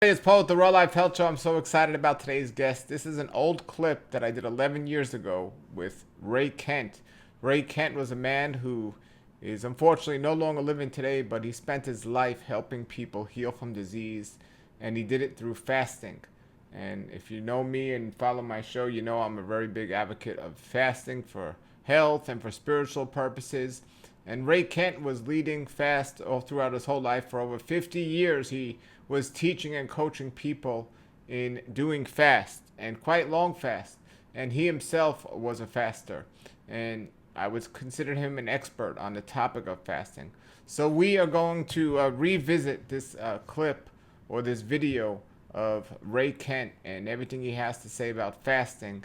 Hey, it's Paul with the Raw Life Health Show. I'm so excited about today's guest. This is an old clip that I did 11 years ago with Ray Kent. Ray Kent was a man who is unfortunately no longer living today, but he spent his life helping people heal from disease, and he did it through fasting. And if you know me and follow my show, you know I'm a very big advocate of fasting for health and for spiritual purposes. And Ray Kent was leading fast all throughout his whole life. For over 50 years, he was teaching and coaching people in doing fast and quite long fast. And he himself was a faster. And I would consider him an expert on the topic of fasting. So we are going to revisit this clip or this video of Ray Kent and everything he has to say about fasting.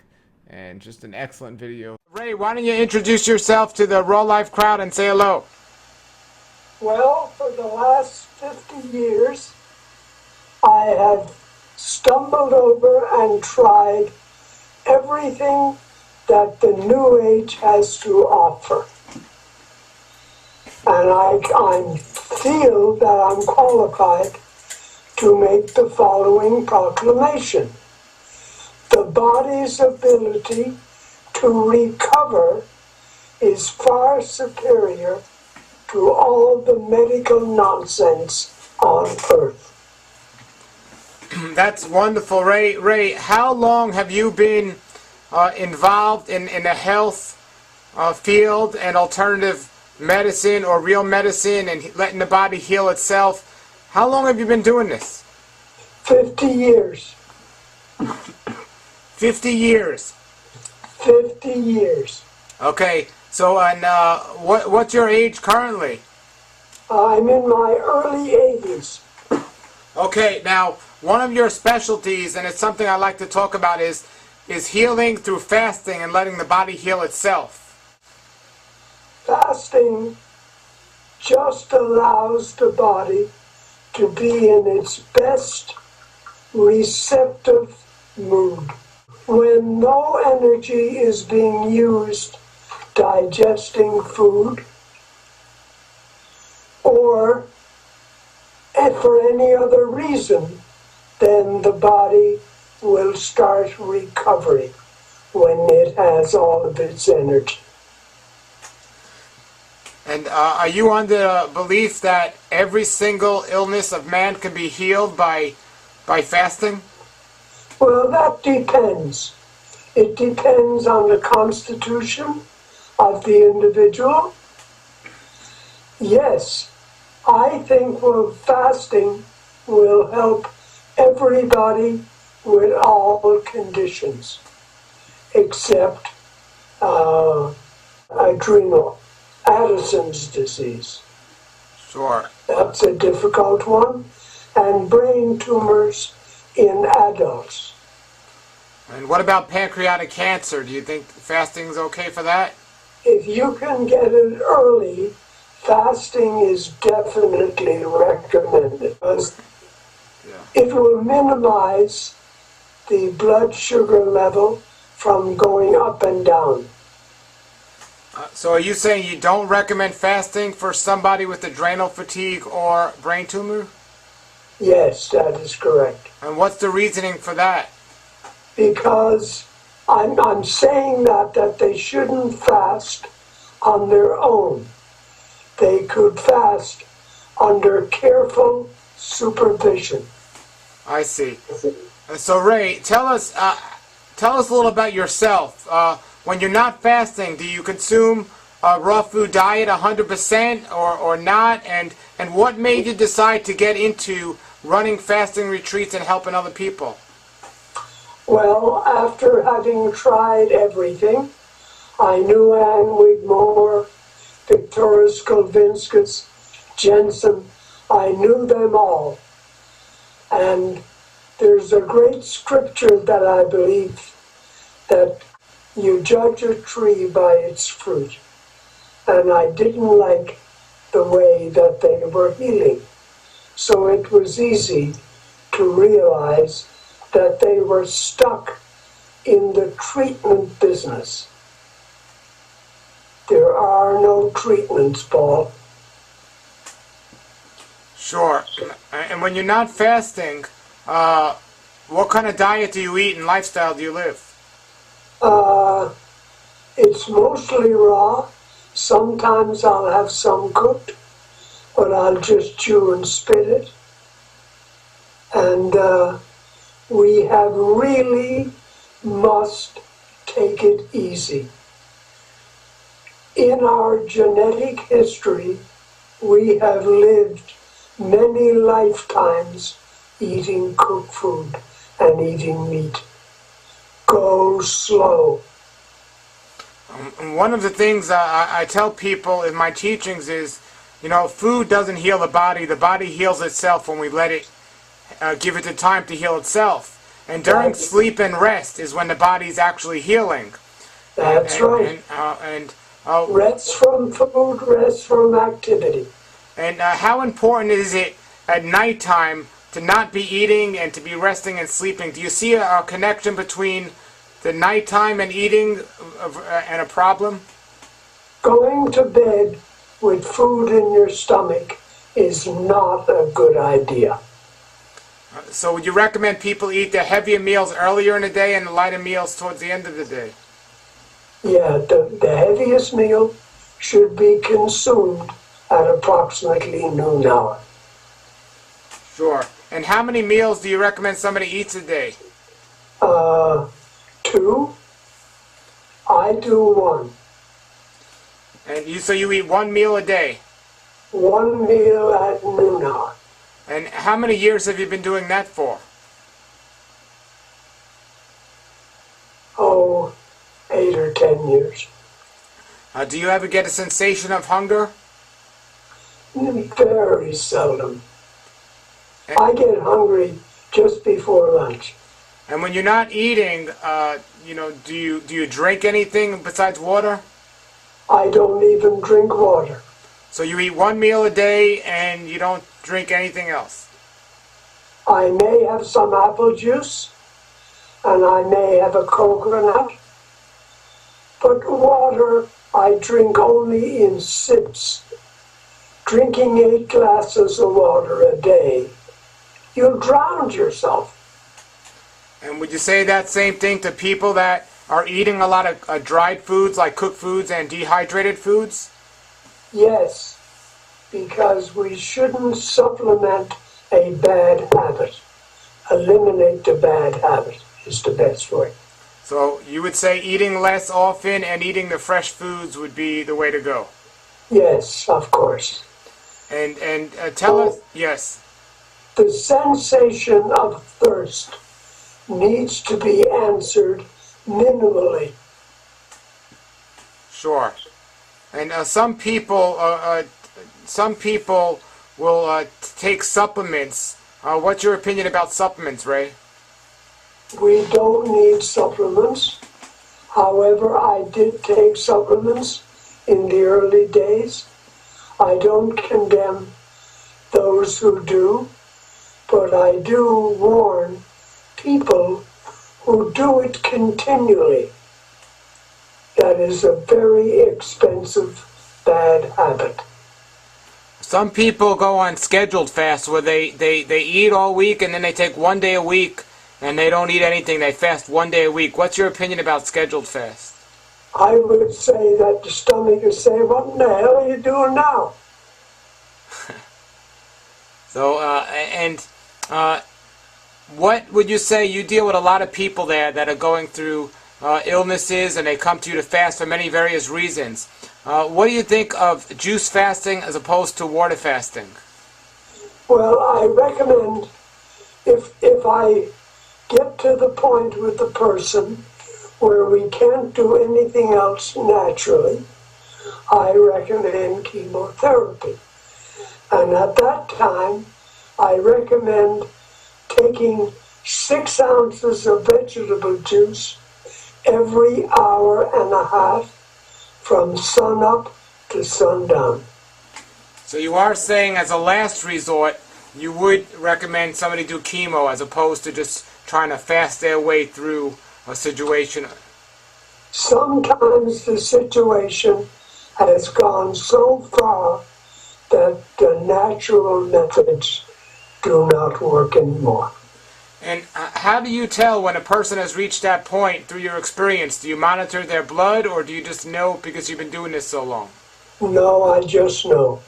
And just an excellent video. Ray, why don't you introduce yourself to the Raw Life crowd and say hello? Well, for the last 50 years, I have stumbled over and tried everything that the New Age has to offer. And I feel that I'm qualified to make the following proclamation. The body's ability to recover is far superior to all the medical nonsense on earth. That's wonderful, Ray. Ray, how long have you been involved in the health field and alternative medicine or real medicine and letting the body heal itself? How long have you been doing this? 50 years. 50 years. 50 years. Okay, so and what's your age currently? I'm in my early 80s. Okay, now one of your specialties, and it's something I like to talk about, is healing through fasting and letting the body heal itself. Fasting just allows the body to be in its best receptive mood. When no energy is being used digesting food, or for any other reason, then the body will start recovering when it has all of its energy. And are you under the belief that every single illness of man can be healed by fasting? Well, that depends. It depends on the constitution of the individual. Yes, I think fasting will help everybody with all conditions, except adrenal, Addison's disease. Sure. That's a difficult one. And brain tumors in adults. And what about pancreatic cancer? Do you think fasting is okay for that? If you can get it early, fasting is definitely recommended because it will minimize the blood sugar level from going up and down. So are you saying you don't recommend fasting for somebody with adrenal fatigue or brain tumor? Yes, that is correct. And what's the reasoning for that? Because I'm saying that they shouldn't fast on their own. They could fast under careful supervision. I see. So Ray, tell us a little about yourself. When you're not fasting, do you consume a raw food diet 100% or not? And what made you decide to get into running fasting retreats and helping other people? Well, after having tried everything, I knew Ann Wigmore, Victoria Skolvinskas, Jensen. I knew them all. And there's a great scripture that I believe that you judge a tree by its fruit. And I didn't like the way that they were healing. So it was easy to realize that they were stuck in the treatment business. There are no treatments, Paul. Sure. And when you're not fasting, what kind of diet do you eat and lifestyle do you live? It's mostly raw. Sometimes I'll have some cooked, but I'll just chew and spit it. And we have really must take it easy. In our genetic history, we have lived many lifetimes eating cooked food and eating meat. Go slow. One of the things I tell people in my teachings is, food doesn't heal the body heals itself when we let it give it the time to heal itself. And during sleep and rest is when the body's actually healing. That's right. Rest from food, rest from activity. And how important is it at nighttime to not be eating and to be resting and sleeping? Do you see a connection between the nighttime and eating and a problem? Going to bed with food in your stomach is not a good idea. So would you recommend people eat their heavier meals earlier in the day and the lighter meals towards the end of the day? Yeah, the heaviest meal should be consumed at approximately noon hour. Sure. And how many meals do you recommend somebody eats a day? 2. I do 1. And so you eat 1 meal a day? 1 meal at noon hour. And how many years have you been doing that for? Oh, 8 or 10 years. Do you ever get a sensation of hunger? Very seldom. I get hungry just before lunch. And when you're not eating, do you drink anything besides water? I don't even drink water. So you eat 1 meal a day and you don't drink anything else? I may have some apple juice, and I may have a coconut, but water I drink only in sips. Drinking 8 glasses of water a day, you'll drown yourself. And would you say that same thing to people that are eating a lot of dried foods like cooked foods and dehydrated foods? Yes, because we shouldn't supplement a bad habit. Eliminate the bad habit is the best way. So you would say eating less often and eating the fresh foods would be the way to go? Yes, of course. And tell us, yes. The sensation of thirst needs to be answered minimally. Sure. And some people will take supplements. What's your opinion about supplements, Ray? We don't need supplements. However, I did take supplements in the early days. I don't condemn those who do, but I do warn people who do it continually. That is a very expensive, bad habit. Some people go on scheduled fasts where they eat all week and then they take 1 day a week and they don't eat anything. They fast 1 day a week. What's your opinion about scheduled fast? I would say that the stomach is saying, what in the hell are you doing now? So, what would you say? You deal with a lot of people there that are going through illnesses and they come to you to fast for many various reasons. What do you think of juice fasting as opposed to water fasting? Well, I recommend if I get to the point with the person where we can't do anything else naturally, I recommend chemotherapy. And at that time, I recommend taking 6 ounces of vegetable juice every hour and a half from sunup to sundown. So you are saying as a last resort, you would recommend somebody do chemo as opposed to just trying to fast their way through a situation? Sometimes the situation has gone so far that the natural methods do not work anymore. And how do you tell when a person has reached that point through your experience? Do you monitor their blood, or do you just know because you've been doing this so long? No, I just know.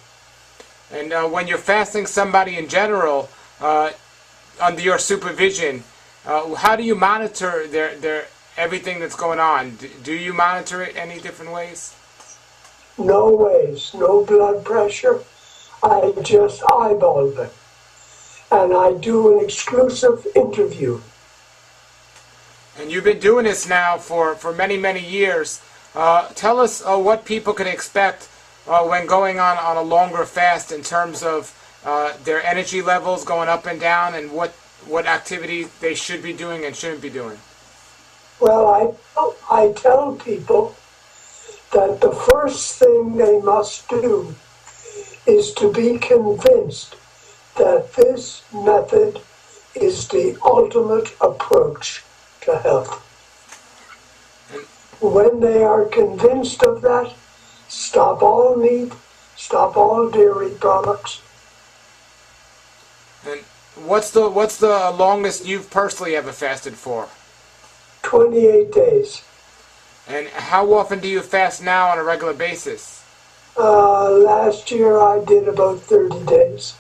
And when you're fasting somebody in general, under your supervision, how do you monitor their everything that's going on? Do you monitor it any different ways? No ways, no blood pressure. I just eyeball them. And I do an exclusive interview. And you've been doing this now for many, many years. Tell us what people can expect when going on a longer fast in terms of their energy levels going up and down, and what activity they should be doing and shouldn't be doing. Well, I tell people that the first thing they must do is to be convinced that this method is the ultimate approach to health. When they are convinced of that, stop all meat, stop all dairy products. And what's the longest you've personally ever fasted for? 28 days. And how often do you fast now on a regular basis? Last year I did about 30 days.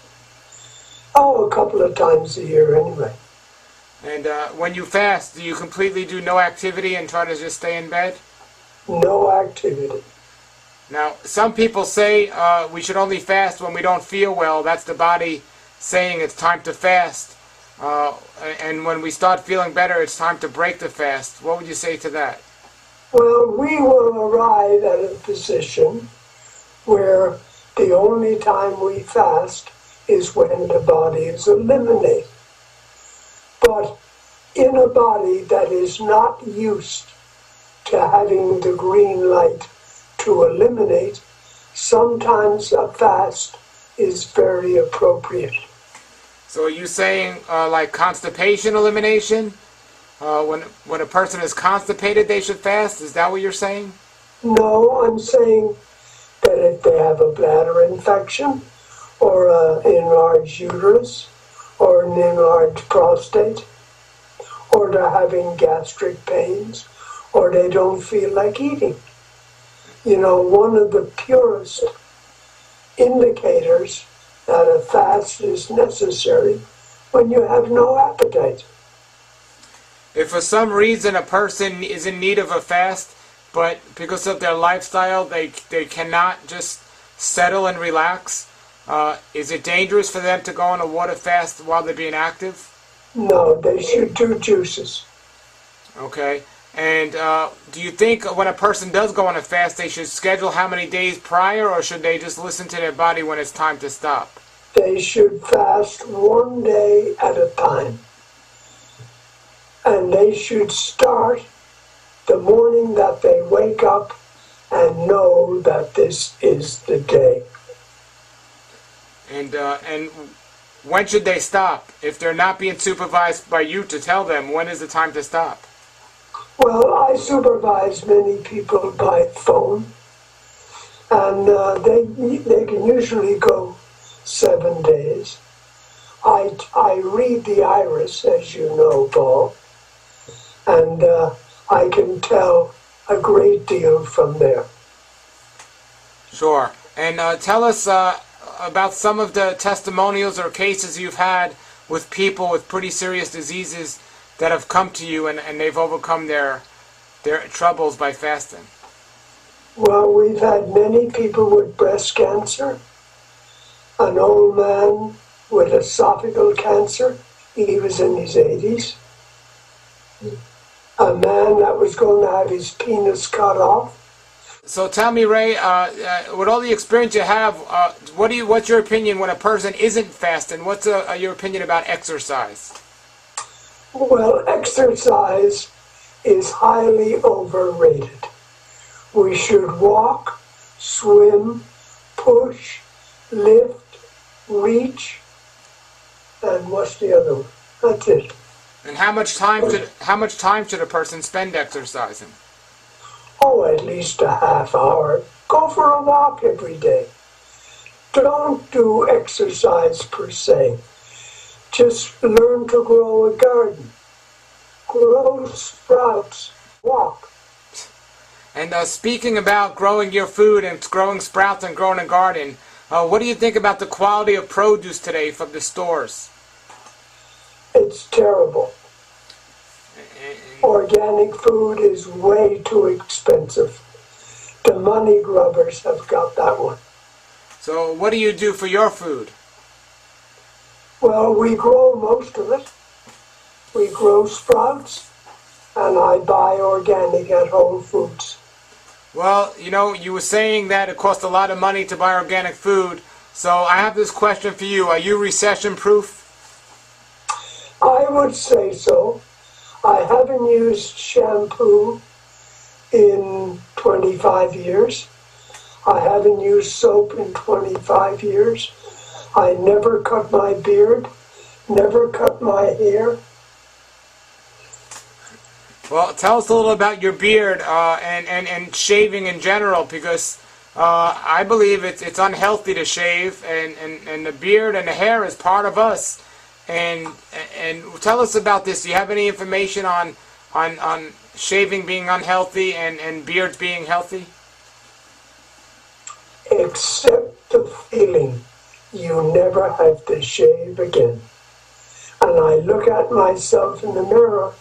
Oh, a couple of times a year anyway. And when you fast, do you completely do no activity and try to just stay in bed? No activity. Now, some people say we should only fast when we don't feel well. That's the body saying it's time to fast. And when we start feeling better, it's time to break the fast. What would you say to that? Well, we will arrive at a position where the only time we fast is when the body is eliminated. But in a body that is not used to having the green light to eliminate, sometimes a fast is very appropriate. So are you saying like constipation elimination? When a person is constipated, they should fast? Is that what you're saying? No, I'm saying that if they have a bladder infection, or an enlarged uterus, or an enlarged prostate, or they're having gastric pains, or they don't feel like eating. You know, one of the purest indicators that a fast is necessary when you have no appetite. If for some reason a person is in need of a fast, but because of their lifestyle they cannot just settle and relax, is it dangerous for them to go on a water fast while they're being active? No, they should do juices. Okay. And do you think when a person does go on a fast, they should schedule how many days prior, or should they just listen to their body when it's time to stop? They should fast one day at a time. And they should start the morning that they wake up and know that this is the day. And when should they stop? If they're not being supervised by you to tell them, when is the time to stop? Well, I supervise many people by phone, and they can usually go 7 days. I read the iris, as you know, Paul, and I can tell a great deal from there. Sure. And tell us about some of the testimonials or cases you've had with people with pretty serious diseases that have come to you and they've overcome their troubles by fasting. Well, we've had many people with breast cancer, an old man with esophageal cancer, he was in his 80s, a man that was going to have his penis cut off. So tell me, Ray, with all the experience you have, what's your opinion when a person isn't fasting? What's your opinion about exercise? Well, exercise is highly overrated. We should walk, swim, push, lift, reach, and what's the other one? That's it. And how much time should a person spend exercising? Oh, at least a half hour. Go for a walk every day. Don't do exercise per se. Just learn to grow a garden. Grow sprouts. Walk. And speaking about growing your food and growing sprouts and growing a garden, what do you think about the quality of produce today from the stores? It's terrible. Organic food is way too expensive. The money grubbers have got that one. So what do you do for your food? Well, we grow most of it. We grow sprouts, and I buy organic at Whole Foods. Well, you know, you were saying that it costs a lot of money to buy organic food. So I have this question for you. Are you recession proof? I would say so. I haven't used shampoo in 25 years. I haven't used soap in 25 years. I never cut my beard, never cut my hair. Well, tell us a little about your beard and shaving in general, because I believe it's unhealthy to shave, and the beard and the hair is part of us. And tell us about this. Do you have any information on shaving being unhealthy and beards being healthy? Except the feeling you never have to shave again. And I look at myself in the mirror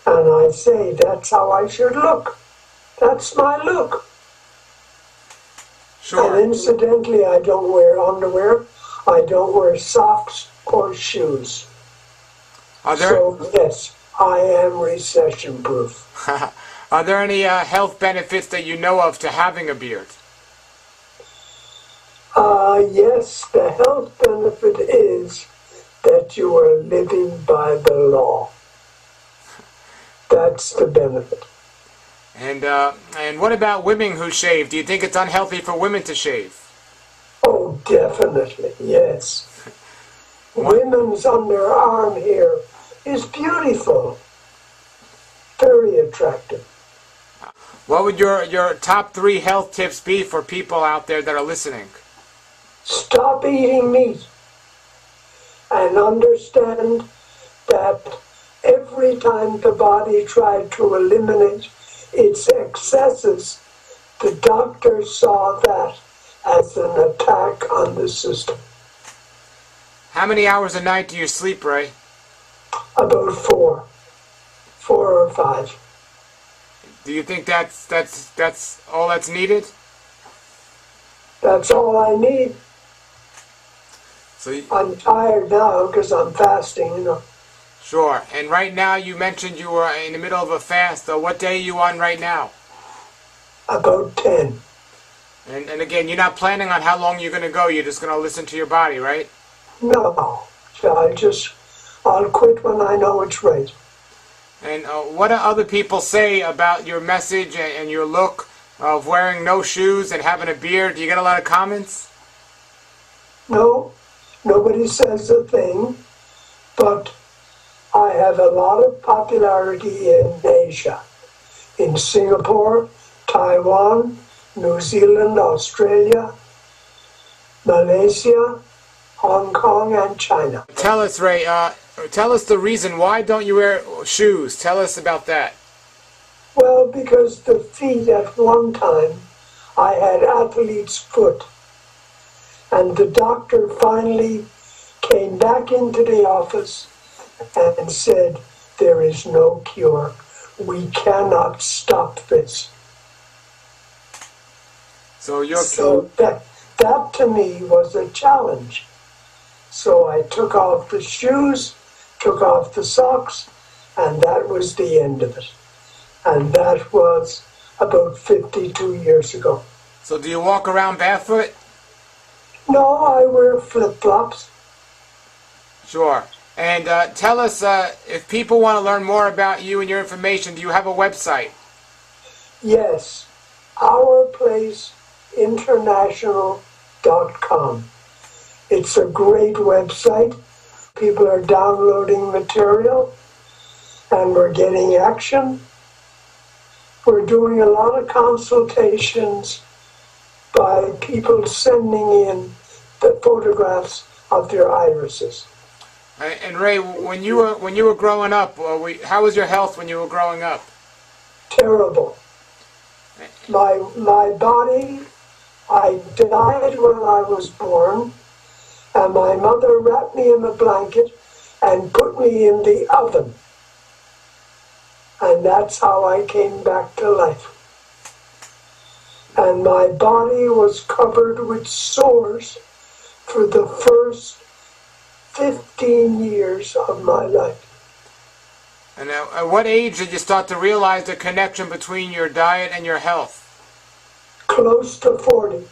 and I say, that's how I should look. That's my look. Sure. And incidentally, I don't wear underwear. I don't wear socks or shoes. So yes, I am recession proof. Are there any health benefits that you know of to having a beard? Yes, the health benefit is that you are living by the law. That's the benefit. And what about women who shave? Do you think it's unhealthy for women to shave? Oh, definitely, yes. Women's underarm hair is beautiful. Very attractive. What would your top 3 health tips be for people out there that are listening? Stop eating meat and understand that every time the body tried to eliminate its excesses, the doctor saw that as an attack on the system. How many hours a night do you sleep, Ray? About 4 or 5. Do you think that's all that's needed? That's all I need. So I'm tired now because I'm fasting, you know. Sure. And right now you mentioned you were in the middle of a fast. What day are you on right now? About 10. And again, you're not planning on how long you're going to go. You're just going to listen to your body, right? No. I'll quit when I know it's right. And what do other people say about your message and your look of wearing no shoes and having a beard? Do you get a lot of comments? No, nobody says a thing, but I have a lot of popularity in Asia, in Singapore, Taiwan, New Zealand, Australia, Malaysia, Hong Kong, and China. Tell us, Ray, tell us the reason. Why don't you wear shoes? Tell us about that. Well, because the feet at one time, I had athlete's foot. And the doctor finally came back into the office and said, there is no cure. We cannot stop this. So that to me was a challenge. So I took off the shoes, took off the socks, and that was the end of it. And that was about 52 years ago. So do you walk around barefoot? No, I wear flip-flops. Sure. And tell us, if people want to learn more about you and your information, do you have a website? Yes, ourplaceinternational.com. It's a great website. People are downloading material, and we're getting action. We're doing a lot of consultations by people sending in the photographs of their irises. And Ray, when you were growing up, how was your health when you were growing up? Terrible. My body, I died when I was born, and my mother wrapped me in a blanket and put me in the oven. And that's how I came back to life. And my body was covered with sores for the first 15 years of my life. And at what age did you start to realize the connection between your diet and your health? Close to 40.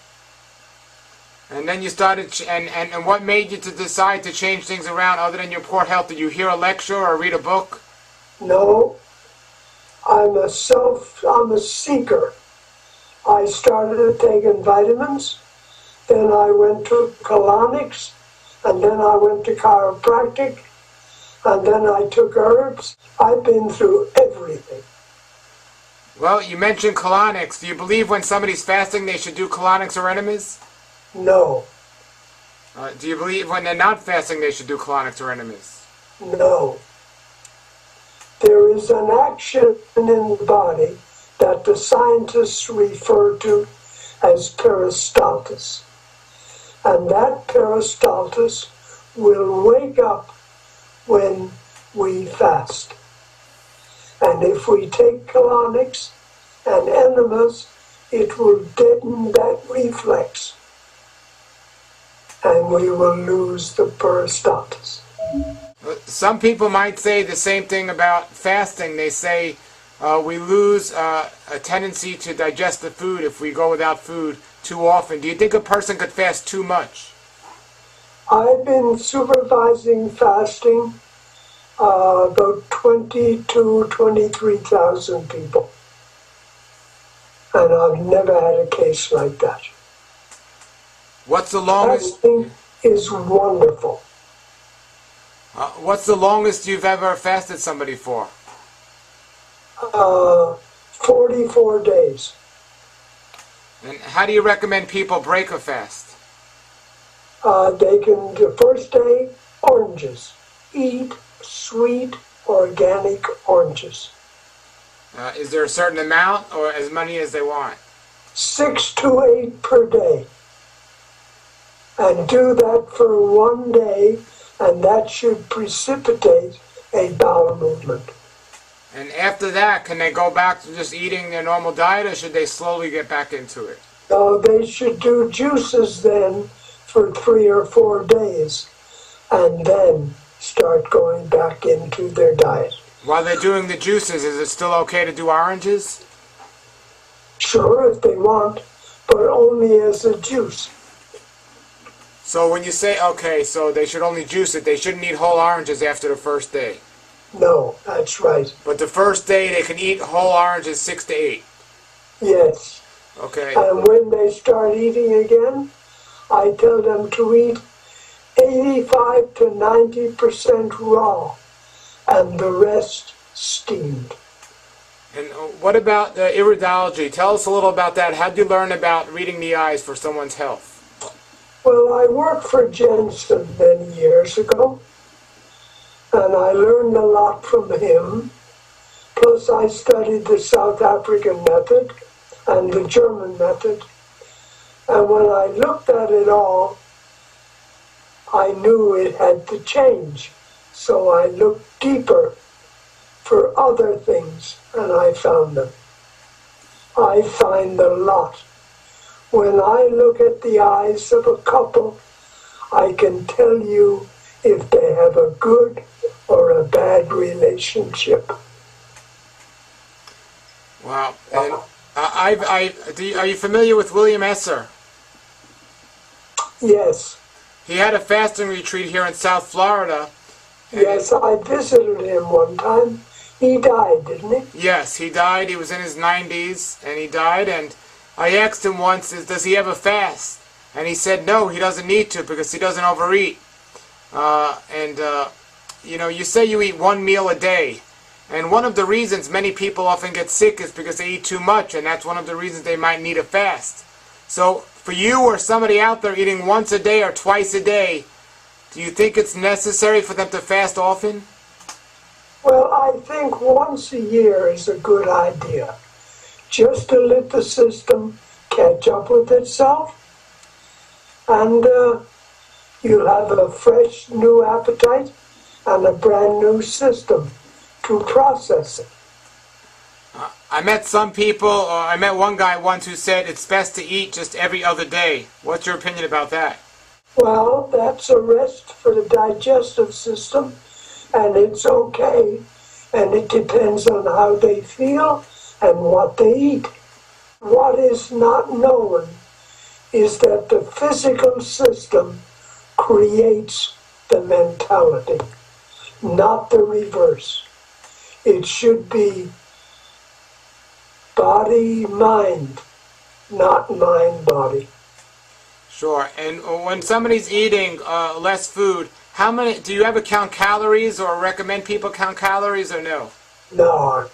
And then you started, and what made you to decide to change things around other than your poor health? Did you hear a lecture or read a book? No, I'm a seeker. I started taking vitamins, then I went to colonics, and then I went to chiropractic, and then I took herbs. I've been through everything. Well, you mentioned colonics. Do you believe when somebody's fasting they should do colonics or enemas? No. Do you believe when they're not fasting they should do colonics or enemas? No. There is an action in the body that the scientists refer to as peristaltis. And that peristaltis will wake up when we fast. And if we take colonics and enemas, it will deaden that reflex. And we will lose the peristaltis. Some people might say the same thing about fasting. They say we lose a tendency to digest the food if we go without food too often. Do you think a person could fast too much? I've been supervising fasting about 23,000 people. And I've never had a case like that. What's the longest? Fasting is wonderful. What's the longest you've ever fasted somebody for? 44 days. And how do you recommend people break a fast? They can, the first day, oranges. Eat sweet, organic oranges. Is there a certain amount or as many as they want? 6 to 8 per day. And do that for 1 day, and that should precipitate a bowel movement. And after that, can they go back to just eating their normal diet, or should they slowly get back into it? So they should do juices then for 3 or 4 days, and then start going back into their diet. While they're doing the juices, is it still okay to do oranges? Sure, if they want, but only as a juice. So when you say, okay, so they should only juice it, they shouldn't eat whole oranges after the first day. No, that's right. But the first day they can eat whole oranges 6 to 8. Yes. Okay. And when they start eating again, I tell them to eat 85 to 90% raw, and the rest steamed. And what about iridology? Tell us a little about that. How did you learn about reading the eyes for someone's health? Well, I worked for Jensen many years ago, and I learned a lot from him. Plus, I studied the South African method and the German method. And when I looked at it all, I knew it had to change. So I looked deeper for other things, and I found them. I find a lot. When I look at the eyes of a couple, I can tell you if they have a good or a bad relationship. Wow. And are you familiar with William Esser? Yes. He had a fasting retreat here in South Florida. Yes, I visited him one time. He died, didn't he? Yes, he died. He was in his 90s, and he died. And I asked him once, does he ever fast? And he said no, he doesn't need to because he doesn't overeat. You say you eat 1 meal a day. And one of the reasons many people often get sick is because they eat too much, and that's one of the reasons they might need a fast. So for you or somebody out there eating once a day or twice a day, Do you think it's necessary for them to fast often? Well, I think once a year is a good idea, just to let the system catch up with itself, and you'll have a fresh new appetite and a brand new system to process it. I met some people, or I met one guy once who said it's best to eat just every other day. What's your opinion about that? Well, that's a rest for the digestive system, and it's okay, and it depends on how they feel and what they eat. What is not known is that the physical system creates the mentality, not the reverse. It should be body-mind, not mind-body. Sure. And when somebody's eating less food, how many do you ever count calories or recommend people count calories or no? No.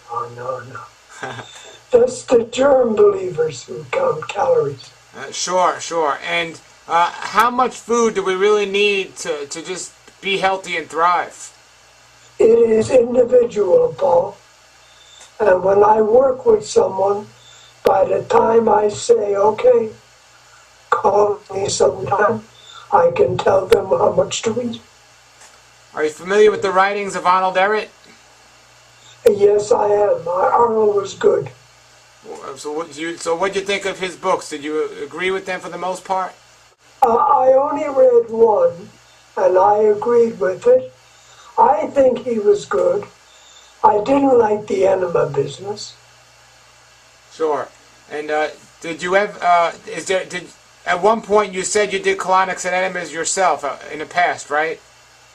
That's the germ believers who count calories. Sure. And how much food do we really need to just be healthy and thrive? It is individual, Paul. And when I work with someone, by the time I say, okay, call me sometime, I can tell them how much to eat. Are you familiar with the writings of Arnold Ehret? Yes, I am. Arnold was good. So what do you think of his books? Did you agree with them for the most part? I only read one, and I agreed with it. I think he was good. I didn't like the enema business. Sure. And did you have? At one point you said you did colonics and enemas yourself in the past, right?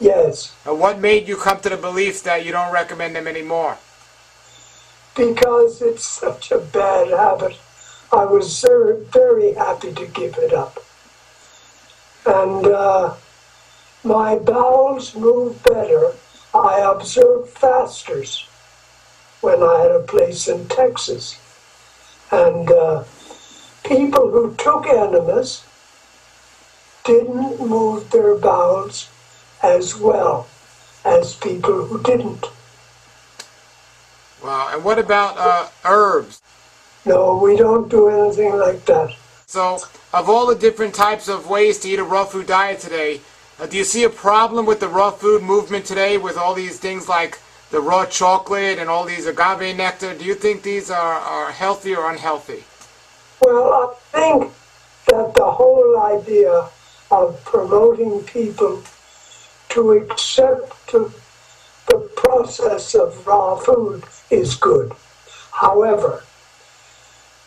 Yes. What made you come to the belief that you don't recommend them anymore? Because it's such a bad habit. I was very happy to give it up. And my bowels moved better. I observed fasters when I had a place in Texas. And people who took enemas didn't move their bowels as well as people who didn't. Wow. And what about herbs? No, we don't do anything like that. So, of all the different types of ways to eat a raw food diet today, do you see a problem with the raw food movement today with all these things like the raw chocolate and all these agave nectar? Do you think these are healthy or unhealthy? Well, I think that the whole idea of promoting people to accept the process of raw food is good. However,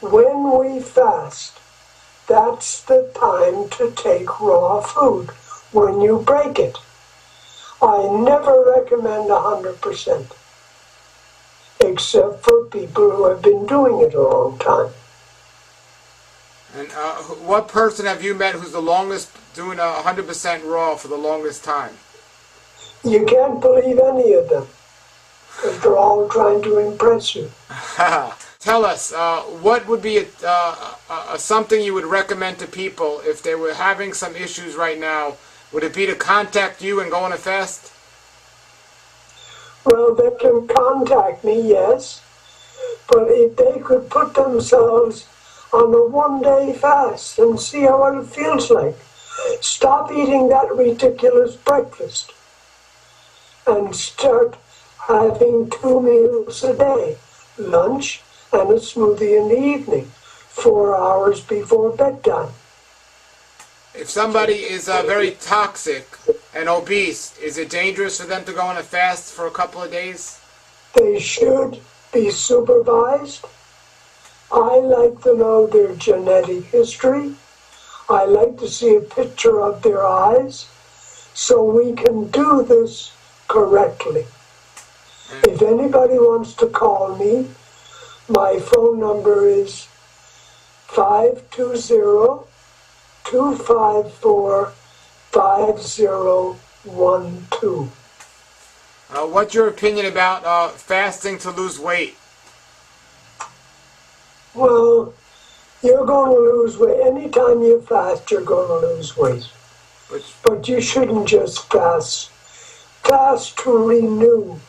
when we fast, that's the time to take raw food when you break it. I never recommend 100%, except for people who have been doing it a long time. And what person have you met who's the longest doing 100% raw for the longest time? You can't believe any of them, because they're all trying to impress you. Tell us, what would be something you would recommend to people if they were having some issues right now? Would it be to contact you and go on a fast? Well, they can contact me, yes, but if they could put themselves on a one-day fast and see how it feels like. Stop eating that ridiculous breakfast and start having 2 meals a day, lunch and a smoothie in the evening, 4 hours before bedtime. If somebody is very toxic and obese, is it dangerous for them to go on a fast for a couple of days? They should be supervised. I like to know their genetic history. I like to see a picture of their eyes so we can do this correctly. If anybody wants to call me, my phone number is 520-254-5012. What's your opinion about fasting to lose weight? Well, you're going to lose weight. Anytime you fast, you're going to lose weight. But you shouldn't just fast. Fast to renew,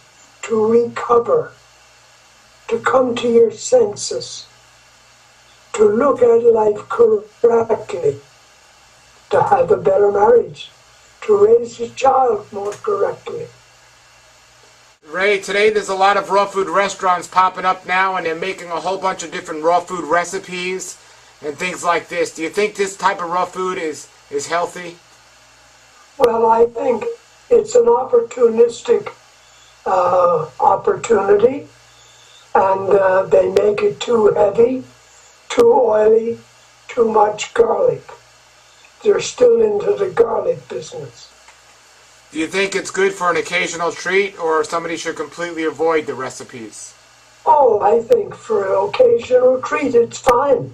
to recover, to come to your senses, to look at life correctly, to have a better marriage, to raise a child more correctly. Ray, today there's a lot of raw food restaurants popping up now, and they're making a whole bunch of different raw food recipes and things like this. Do you think this type of raw food is healthy? Well, I think it's an opportunistic opportunity, and they make it too heavy, too oily, too much garlic. They're still into the garlic business. Do you think it's good for an occasional treat, or somebody should completely avoid the recipes? Oh, I think for an occasional treat it's fine.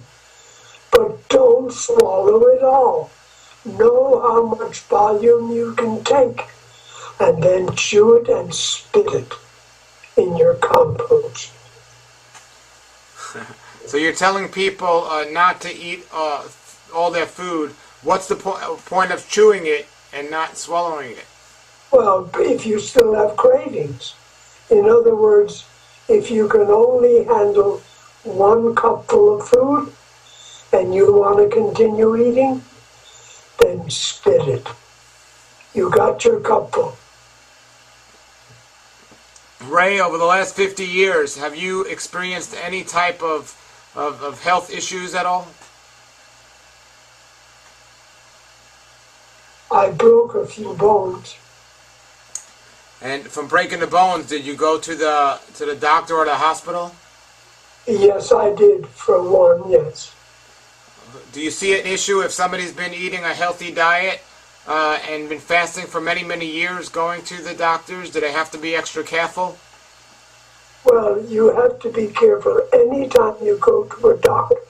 But don't swallow it all. Know how much volume you can take, and then chew it and spit it in your compost. So you're telling people not to eat all their food. What's the point of chewing it and not swallowing it? Well, if you still have cravings. In other words, if you can only handle one cupful of food and you want to continue eating, then spit it. You got your cupful. Ray, over the last 50 years, have you experienced any type of health issues at all? I broke a few bones. And from breaking the bones, did you go to the doctor or the hospital? Yes, I did, for one, yes. Do you see an issue if somebody's been eating a healthy diet and been fasting for many, many years, going to the doctors? Do they have to be extra careful? Well, you have to be careful anytime you go to a doctor.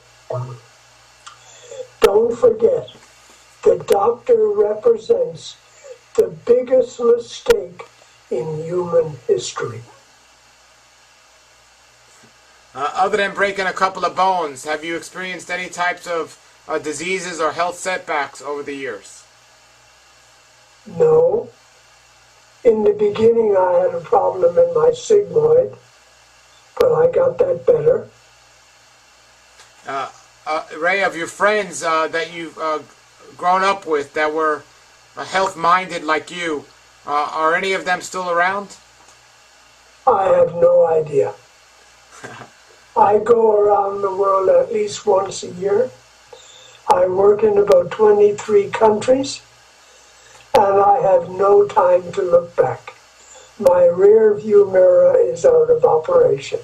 Don't forget, the doctor represents the biggest mistake in human history. Other than breaking a couple of bones, have you experienced any types of diseases or health setbacks over the years? No. In the beginning, I had a problem in my sigmoid, but I got that better. Ray, of your friends that you've grown up with that were health-minded like you, are any of them still around? I have no idea. I go around the world at least once a year. I work in about 23 countries, and I have no time to look back. My rear view mirror is out of operation.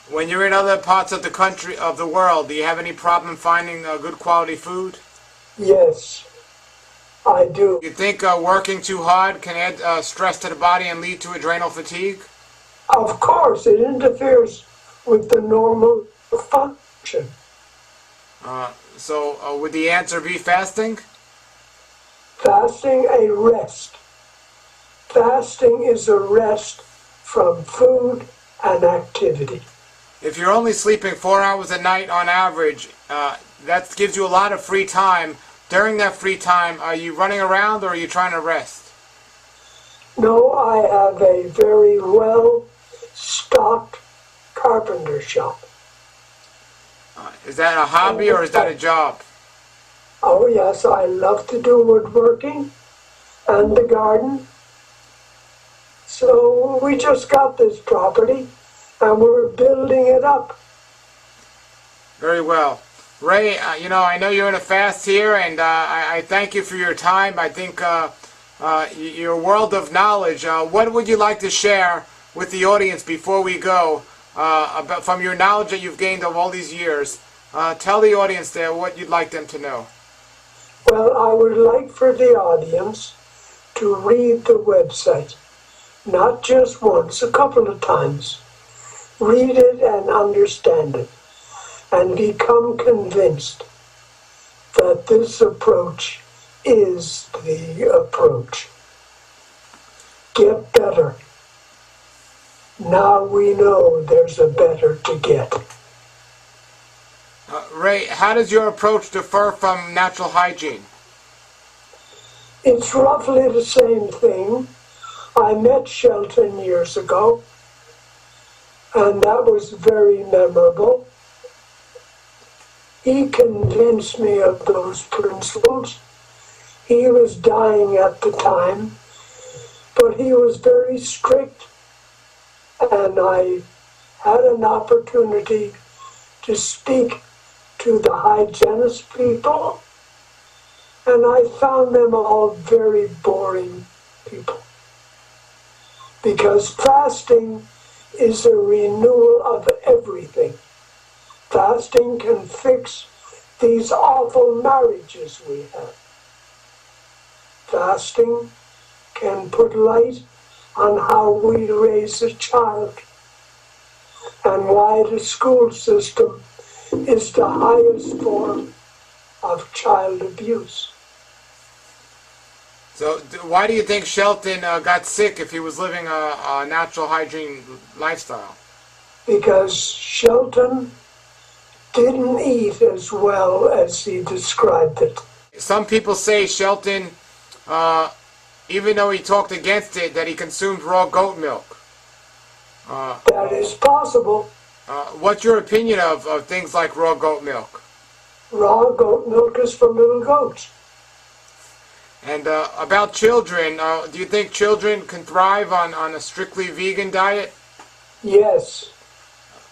When you're in other parts of the country, of the world, do you have any problem finding good quality food? Yes, I do. You think working too hard can add stress to the body and lead to adrenal fatigue? Of course, it interferes with the normal function. So would the answer be fasting? Fasting a rest. Fasting is a rest from food and activity. If you're only sleeping 4 hours a night on average, that gives you a lot of free time. During that free time, are you running around or are you trying to rest? No, I have a very well-stocked carpenter shop. Is that a hobby or is that a job? Oh yes, I love to do woodworking and the garden. So we just got this property and we're building it up. Very well. Ray, I know you're in a fast here, and I thank you for your time. I think your world of knowledge. What would you like to share with the audience before we go from your knowledge that you've gained over all these years? Tell the audience there what you'd like them to know. Well, I would like for the audience to read the website, not just once, a couple of times. Read it and understand it, and become convinced that this approach is the approach. Get better. Now we know there's a better to get. Ray, how does your approach differ from natural hygiene? It's roughly the same thing. I met Shelton years ago, and that was very memorable. He convinced me of those principles. He was dying at the time, but he was very strict, and I had an opportunity to speak to the hygienist people, and I found them all very boring people. Because fasting is a renewal of everything. Fasting can fix these awful marriages we have. Fasting can put light on how we raise a child and why the school system is the highest form of child abuse. So why do you think Shelton got sick if he was living a natural hygiene lifestyle? Because Shelton didn't eat as well as he described it. Some people say Shelton, even though he talked against it, that he consumed raw goat milk. That is possible. What's your opinion of things like raw goat milk? Raw goat milk is for little goats. And about children, do you think children can thrive on a strictly vegan diet? Yes,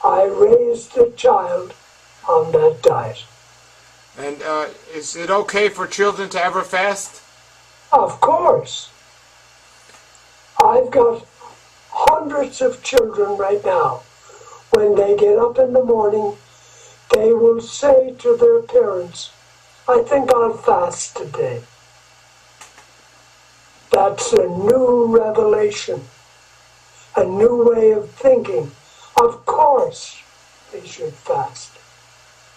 I raised a child on that diet. And is it okay for children to ever fast? Of course. I've got hundreds of children right now. When they get up in the morning, they will say to their parents, "I think I'll fast today." That's a new revelation, a new way of thinking. Of course they should fast.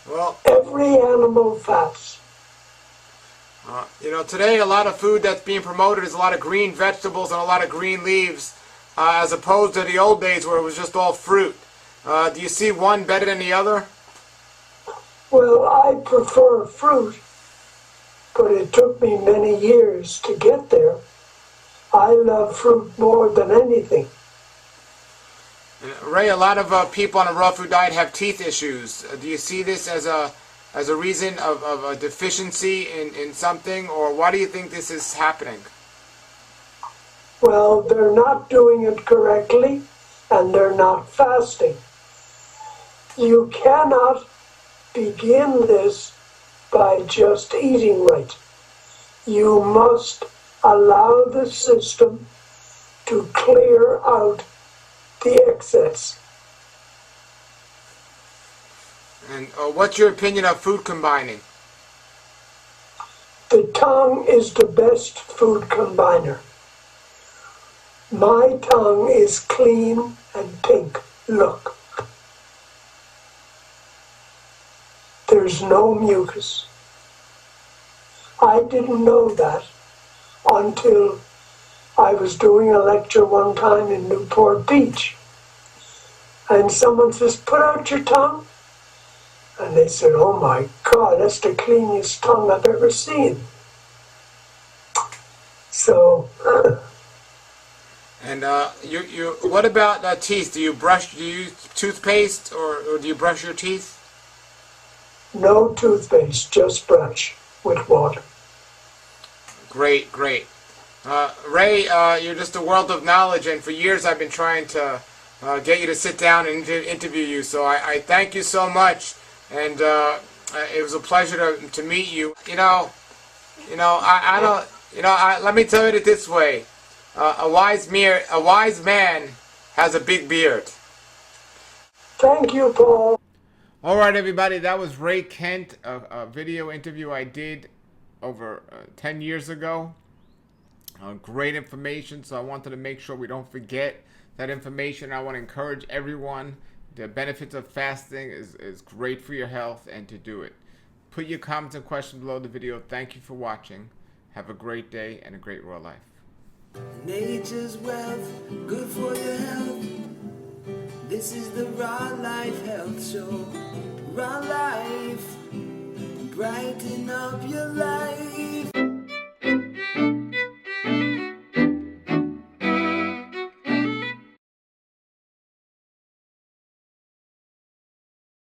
Well, every animal fasts. Today a lot of food that's being promoted is a lot of green vegetables and a lot of green leaves, as opposed to the old days where it was just all fruit. Do you see one better than the other? Well, I prefer fruit, but it took me many years to get there. I love fruit more than anything. Ray, a lot of people on a raw food diet have teeth issues. Do you see this as a reason of a deficiency in something, or why do you think this is happening? Well, they're not doing it correctly, and they're not fasting. You cannot begin this by just eating right. You must allow the system to clear out the excess. And what's your opinion of food combining? The tongue is the best food combiner. My tongue is clean and pink. Look. There's no mucus. I didn't know that until I was doing a lecture one time in Newport Beach. And someone says, "Put out your tongue." And they said, "Oh my God, that's the cleanest tongue I've ever seen." So. And what about teeth? Do you use toothpaste or do you brush your teeth? No toothpaste, just brush with water. Great. Ray, you're just a world of knowledge, and for years I've been trying to get you to sit down and interview you. So I thank you so much, and it was a pleasure to meet you. Let me tell it this way: a wise man has a big beard. Thank you, Paul. All right, everybody, that was Ray Kent, a video interview I did over 10 years ago. Great information, so I wanted to make sure we don't forget that information. I want to encourage everyone. The benefits of fasting is great for your health, and to do it. Put your comments and questions below the video. Thank you for watching. Have a great day and a great raw life. Nature's wealth, good for your health. This is the Raw Life Health Show. Raw Life, brighten up your life.